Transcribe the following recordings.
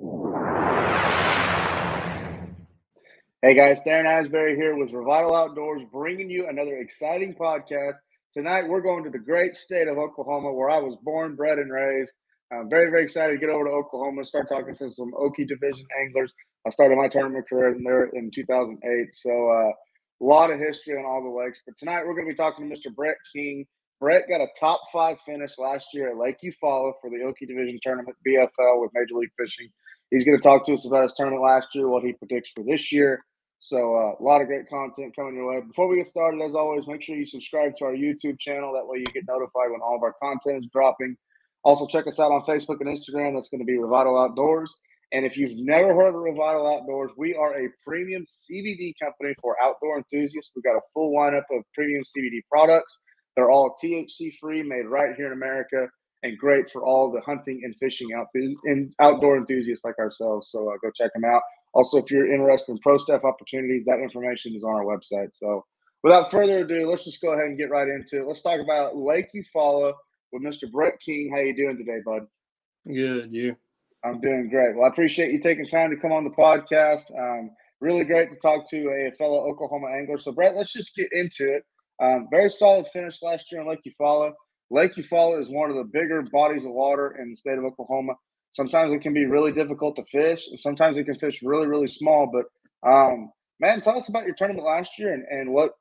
Hey guys, Darren Asbury here with Revital Outdoors, bringing you another exciting podcast. Tonight, we're going to the great state of Oklahoma, where I was born, bred, and raised. I'm very, very excited to get over to Oklahoma and start talking to some Okie Division anglers. I started my tournament career there in 2008, so a lot of history on all the lakes. But tonight, we're going to be talking to Mr. Brett King. Brett got a top 5 finish last year at Lake Eufaula for the Okie Division tournament, BFL, with Major League Fishing. He's going to talk to us about his tournament last year, what he predicts for this year. So a lot of great content coming your way. Before we get started, as always, make sure you subscribe to our YouTube channel. That way you get notified when all of our content is dropping. Also, check us out on Facebook and Instagram. That's going to be Revital Outdoors. And if you've never heard of Revital Outdoors, we are a premium CBD company for outdoor enthusiasts. We've got a full lineup of premium CBD products. They're all THC-free, made right here in America, and great for all the hunting and fishing outdoor enthusiasts like ourselves. So go check them out. Also, if you're interested in pro staff opportunities, that information is on our website. So without further ado, let's just go ahead and get right into it. Let's talk about Lake Eufaula with Mr. Brett King. How you doing today, bud? Good, you? I'm doing great. Well, I appreciate you taking time to come on the podcast. Really great to talk to a fellow Oklahoma angler. So, Brett, let's just get into it. Very solid finish last year in Lake Eufaula. Lake Eufaula is one of the bigger bodies of water in the state of Oklahoma. Sometimes it can be really difficult to fish, and sometimes it can fish really, really small. But, man, tell us about your tournament last year and what,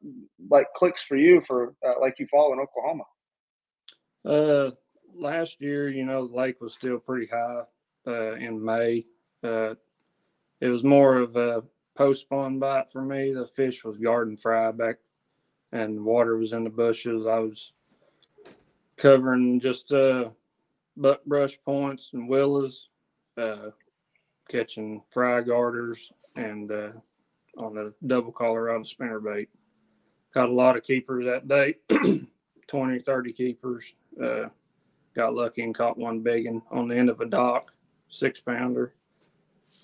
clicks for you for Lake Eufaula in Oklahoma. Last year, the lake was still pretty high in May. It was more of a post-spawn bite for me. The fish was garden fry back, and water was in the bushes. I was covering just buckbrush points and willows, catching fry garters, and on the double Colorado spinnerbait. Caught a lot of keepers that day, 20, 30 keepers. Got lucky and caught one big one on the end of a dock, 6-pounder.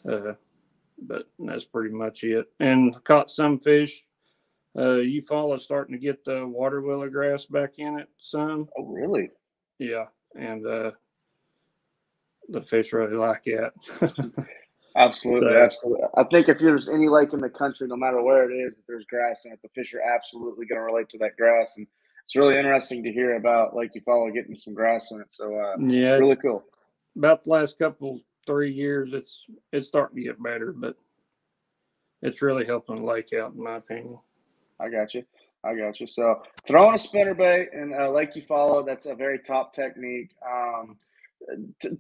But that's pretty much it. And caught some fish. Eufaula starting to get the water willow grass back in it some. Oh, really? Yeah, and the fish really like it. Absolutely, absolutely. I think if there's any lake in the country, no matter where it is, if there's grass in it, the fish are absolutely going to relate to that grass. And it's really interesting to hear about Lake Eufaula getting some grass in it. So, yeah, really cool. About the last 3 years, it's starting to get better, but it's really helping the lake out, in my opinion. I got you. So throwing a spinnerbait in Lake Eufaula, that's a very top technique.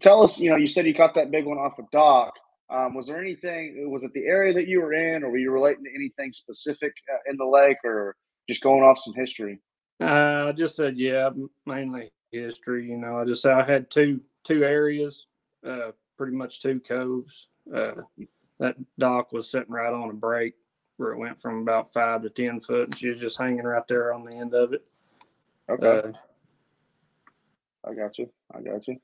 Tell us, you said you caught that big one off a dock. Was there anything, was it the area that you were in, or were you relating to anything specific in the lake, or just going off some history? I just said, yeah, mainly history. I had two areas, pretty much 2 coves. That dock was sitting right on a break where it went from about 5 to 10 foot, and she was just hanging right there on the end of it. Okay. I got you.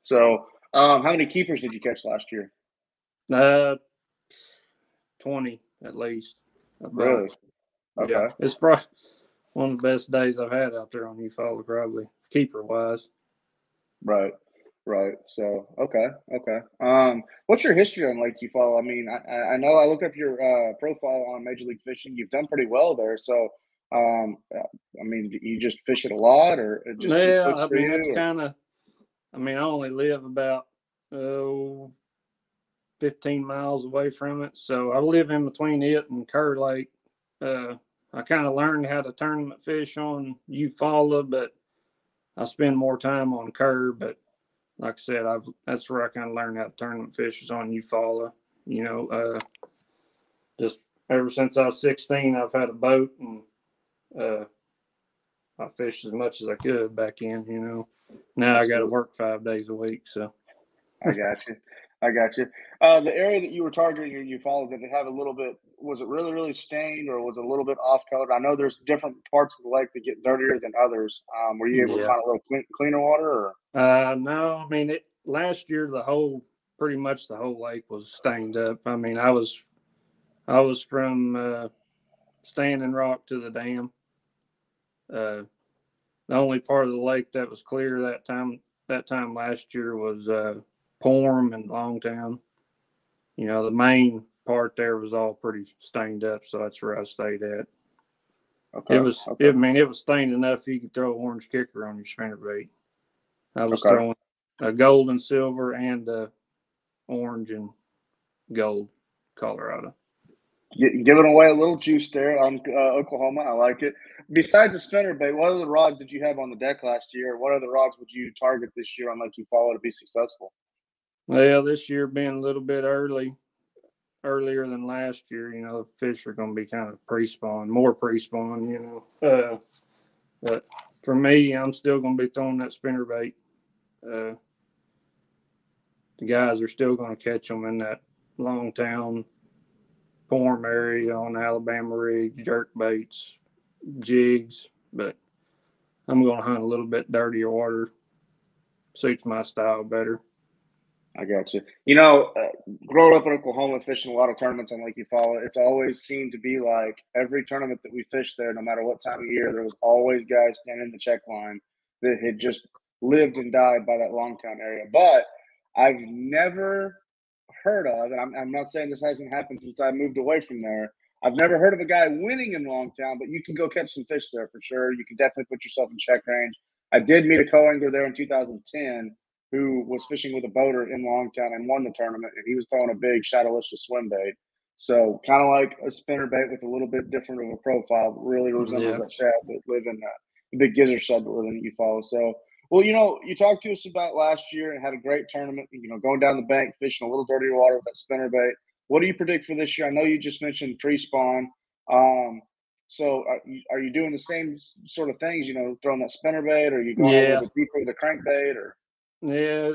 So, how many keepers did you catch last year? 20 at least. Really? Okay. Yeah, it's probably one of the best days I've had out there on Eufaula, probably, keeper-wise. Right. So, okay. What's your history on Lake Eufaula? I mean, I know I looked up your profile on Major League Fishing. You've done pretty well there. So, I mean, you just fish it a lot, or just it's kind of. I only live about 15 miles away from it, so I live in between it and Kerr Lake. I kind of learned how to tournament fish on Eufaula, but I spend more time on Kerr. But like I said, that's where I kind of learned how to tournament fish is on Eufaula. Just ever since I was 16, I've had a boat, and I fished as much as I could back in. Now Absolutely. I got to work 5 days a week. So I got you. The area that you were targeting in Eufaula, did it have a little bit? Was it really, really stained, or was it a little bit off color? I know there's different parts of the lake that get dirtier than others. Were you able to find a little cleaner water? Or? No. Last year pretty much the whole lake was stained up. I was from Standing Rock to the dam. The only part of the lake that was clear that time last year was Porm and Longtown. you know, the main part there was all pretty stained up, so that's where I stayed at. Okay. It was, okay. I mean, it was stained enough you could throw an orange kicker on your spinnerbait. I was throwing a gold and silver and a orange and gold Colorado. Giving away a little juice there on Oklahoma. I like it. Besides the spinnerbait, what other rods did you have on the deck last year? What other rods would you target this year on Lake Eufaula to be successful? Well, this year being a little bit earlier than last year, you know, the fish are going to be kind of more pre-spawn, you know. But for me, I'm still going to be throwing that spinnerbait. The guys are still going to catch them in that Longtown, Porm area on Alabama rigs, jerkbaits, jigs, but I'm going to hunt a little bit dirtier water. Suits my style better. I got you. You know, growing up in Oklahoma, fishing a lot of tournaments on Lake Eufaula, it's always seemed to be like every tournament that we fished there, no matter what time of year, there was always guys standing in the check line that had just lived and died by that Longtown area. But I've never heard of, and I'm not saying this hasn't happened since I moved away from there, I've never heard of a guy winning in Longtown, but you can go catch some fish there for sure. You can definitely put yourself in check range. I did meet a co-angler there in 2010 who was fishing with a boater in Longtown and won the tournament, and he was throwing a big Shadowlicious swim bait. So kind of like a spinnerbait with a little bit different of a profile, but really resembles that shad that live in the big gizzard shad that live in Eufaula. So, well, you know, you talked to us about last year and had a great tournament, you know, going down the bank, fishing a little dirtier water with that spinnerbait. What do you predict for this year? I know you just mentioned pre-spawn. So are you doing the same sort of things, you know, throwing that spinnerbait, or are you going a little bit deeper with the crankbait, or? Yeah,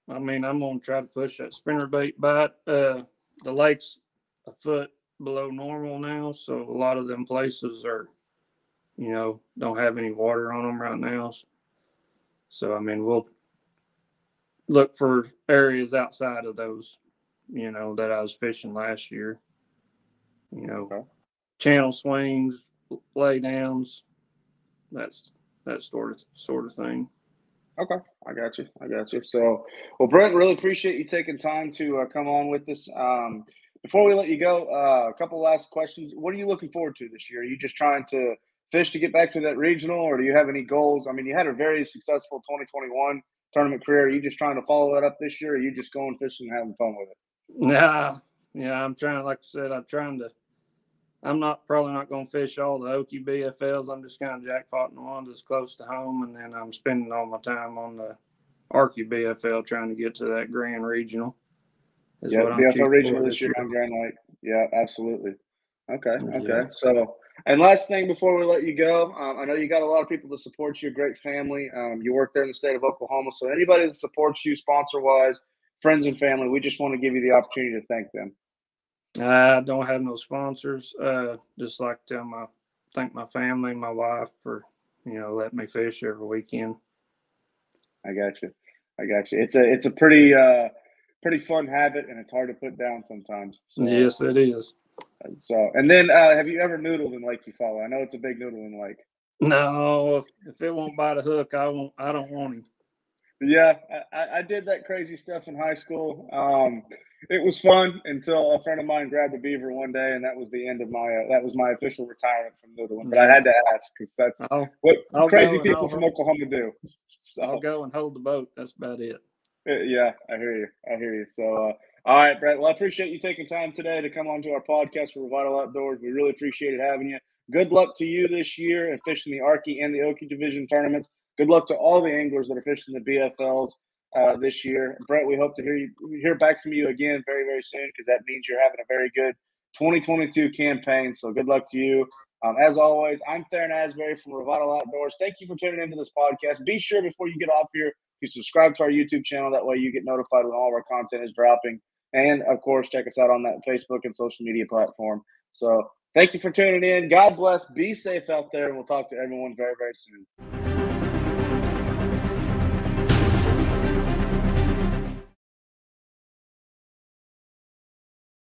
I mean, I'm going to try to push that spinnerbait bite. The lake's a foot below normal now, so a lot of them places are, you know, don't have any water on them right now. So, I mean, we'll look for areas outside of those, you know, that I was fishing last year. You know, channel swings, lay downs, that's that sort of thing. Okay, I got you. So, well, Brent, really appreciate you taking time to come on with us. Before we let you go, a couple last questions. What are you looking forward to this year? Are you just trying to fish to get back to that regional, or do you have any goals? I mean, you had a very successful 2021 tournament career. Are you just trying to follow that up this year, or are you just going fishing and having fun with it? Nah, yeah, I'm trying. Like I said, I'm probably not going to fish all the Okie BFLs. I'm just kind of jackpotting the ones that's close to home, and then I'm spending all my time on the Okie BFL trying to get to that Grand Regional. Yeah, BFL Regional this year on Grand Lake. Yeah, absolutely. Okay. So, and last thing before we let you go, I know you got a lot of people that support you, a great family. You work there in the state of Oklahoma, so anybody that supports you sponsor-wise, friends and family, we just want to give you the opportunity to thank them. I don't have no sponsors. Just like to thank my family and my wife for, you know, letting me fish every weekend. I got you. It's a pretty fun habit, and it's hard to put down sometimes. So, yes, it is. So, and then have you ever noodled in Lake Eufaula? I know it's a big noodling lake. No, if it won't bite a hook, I don't want him. Yeah, I did that crazy stuff in high school. It was fun until a friend of mine grabbed a beaver one day, and that was the end of that was my official retirement from noodling. But I had to ask because that's what crazy people from Oklahoma do. So, I'll go and hold the boat. That's about it. Yeah, I hear you. So, all right, Brett. Well, I appreciate you taking time today to come on to our podcast for Revital Outdoors. We really appreciated having you. Good luck to you this year in fishing the Arkie and the Okie Division tournaments. Good luck to all the anglers that are fishing the BFLs this year. Brett, we hope to hear back from you again very, very soon, because that means you're having a very good 2022 campaign. So good luck to you. As always, I'm Theron Asbury from Revital Outdoors. Thank you for tuning into this podcast. Be sure before you get off here to subscribe to our YouTube channel. That way you get notified when all of our content is dropping. And, of course, check us out on that Facebook and social media platform. So thank you for tuning in. God bless. Be safe out there, and we'll talk to everyone very, very soon.